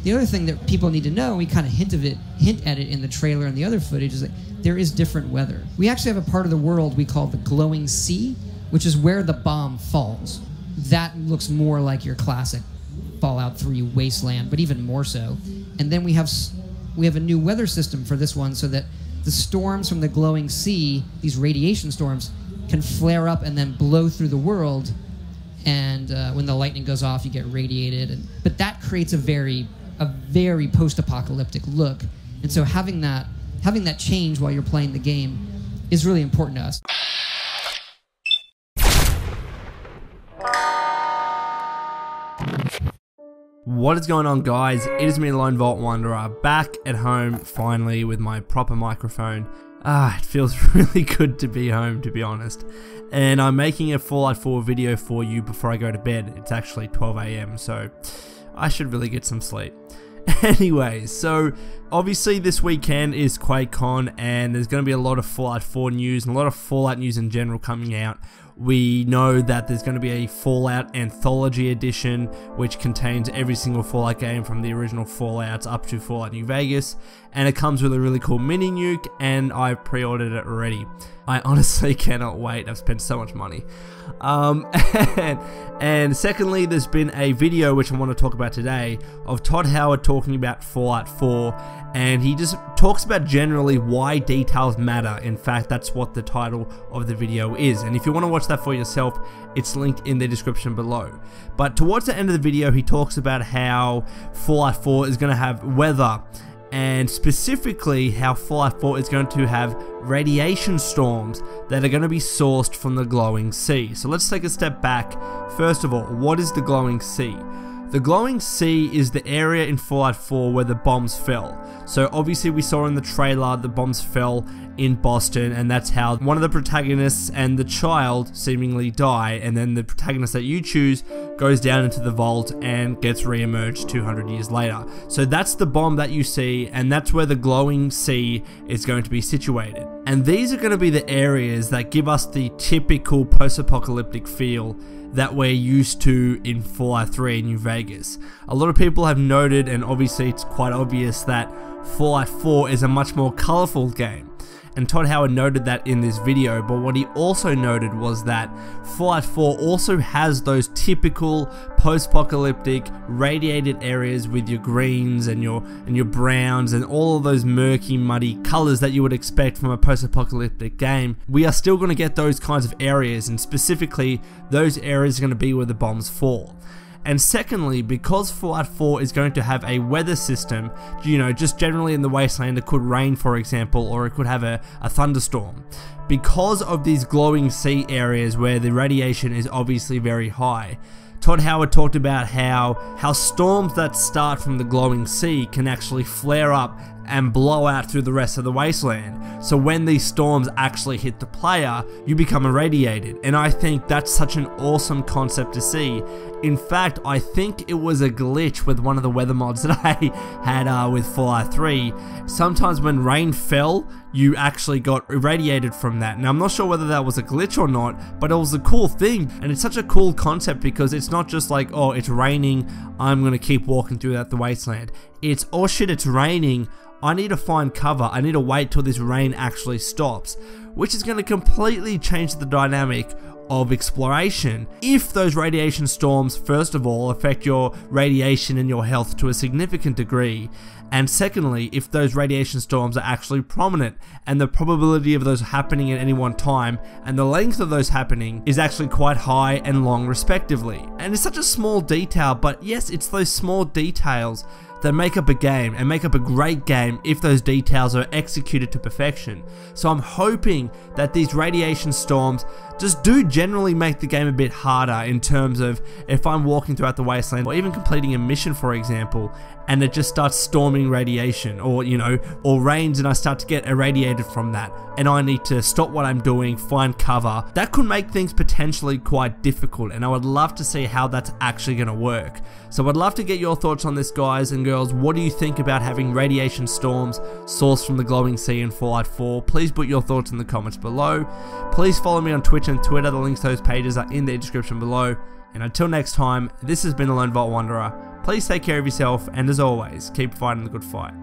The other thing that people need to know, we kind of hint at it in the trailer and the other footage, is that there is different weather. We actually have a part of the world we call the glowing sea, which is where the bomb falls. That looks more like your classic Fallout 3 wasteland, but even more so. And then we have a new weather system for this one so that the storms from the glowing sea, these radiation storms, can flare up and then blow through the world. And when the lightning goes off, you get radiated. But that creates a very post-apocalyptic look. And so having that change while you're playing the game is really important to us. What is going on, guys? It is me, Lone Vault Wanderer, back at home finally with my proper microphone. It feels really good to be home, to be honest. And I'm making a Fallout 4 video for you before I go to bed. It's actually 12 AM, so I should really get some sleep. Anyway, so obviously this weekend is QuakeCon, and there's going to be a lot of Fallout 4 news and a lot of Fallout news in general coming out. We know that there's going to be a Fallout Anthology Edition, which contains every single Fallout game from the original Fallouts up to Fallout New Vegas, and it comes with a really cool mini nuke, and I've pre-ordered it already. I honestly cannot wait. I've spent so much money. And secondly, there's been a video which I want to talk about today of Todd Howard talking about Fallout 4, and he just talks about generally why details matter. In fact, that's what the title of the video is, and if you want to watch that for yourself, it's linked in the description below. But towards the end of the video, he talks about how Fallout 4 is going to have weather, and specifically how Fallout 4 is going to have radiation storms that are going to be sourced from the glowing sea. So let's take a step back. First of all, what is the glowing sea? The glowing sea is the area in Fallout 4 where the bombs fell. So obviously we saw in the trailer the bombs fell in Boston, and that's how one of the protagonists and the child seemingly die, and then the protagonist that you choose goes down into the vault and gets re-emerged 200 years later. So that's the bomb that you see, and that's where the glowing sea is going to be situated. And these are going to be the areas that give us the typical post-apocalyptic feel that we're used to in Fallout 3 in New Vegas. A lot of people have noted, and obviously it's quite obvious, that Fallout 4 is a much more colorful game. And Todd Howard noted that in this video, but what he also noted was that Fallout 4 also has those typical post-apocalyptic radiated areas with your greens and your browns and all of those murky, muddy colors that you would expect from a post-apocalyptic game. We are still going to get those kinds of areas, and specifically those areas are going to be where the bombs fall. And secondly, because Fallout 4 is going to have a weather system, you know, just generally in the wasteland it could rain, for example, or it could have a thunderstorm. Because of these glowing sea areas where the radiation is obviously very high, Todd Howard talked about how storms that start from the glowing sea can actually flare up and blow out through the rest of the wasteland. So when these storms actually hit the player, you become irradiated. And I think that's such an awesome concept to see. In fact, I think it was a glitch with one of the weather mods that I had with Fallout 3. Sometimes when rain fell, you actually got irradiated from that. Now, I'm not sure whether that was a glitch or not, but it was a cool thing. And it's such a cool concept because it's not just like, oh, it's raining, I'm going to keep walking through the wasteland. It's, oh shit, it's raining, I need to find cover, I need to wait till this rain actually stops, which is going to completely change the dynamic of exploration. If those radiation storms, first of all, affect your radiation and your health to a significant degree, and secondly, if those radiation storms are actually prominent and the probability of those happening at any one time and the length of those happening is actually quite high and long respectively. And it's such a small detail, but yes, it's those small details that make up a game and make up a great game if those details are executed to perfection. So I'm hoping that these radiation storms just do generally make the game a bit harder in terms of if I'm walking throughout the wasteland or even completing a mission, for example, and it just starts storming radiation, or you know, or rains and I start to get irradiated from that and I need to stop what I'm doing, find cover. That could make things potentially quite difficult, and I would love to see how that's actually going to work. So I'd love to get your thoughts on this, guys and girls. What do you think about having radiation storms sourced from the glowing sea in Fallout 4? Please put your thoughts in the comments below. Please follow me on Twitch and Twitter. The links to those pages are in the description below. And until next time, this has been the Lone Vault Wanderer. Please take care of yourself, and as always, keep fighting the good fight.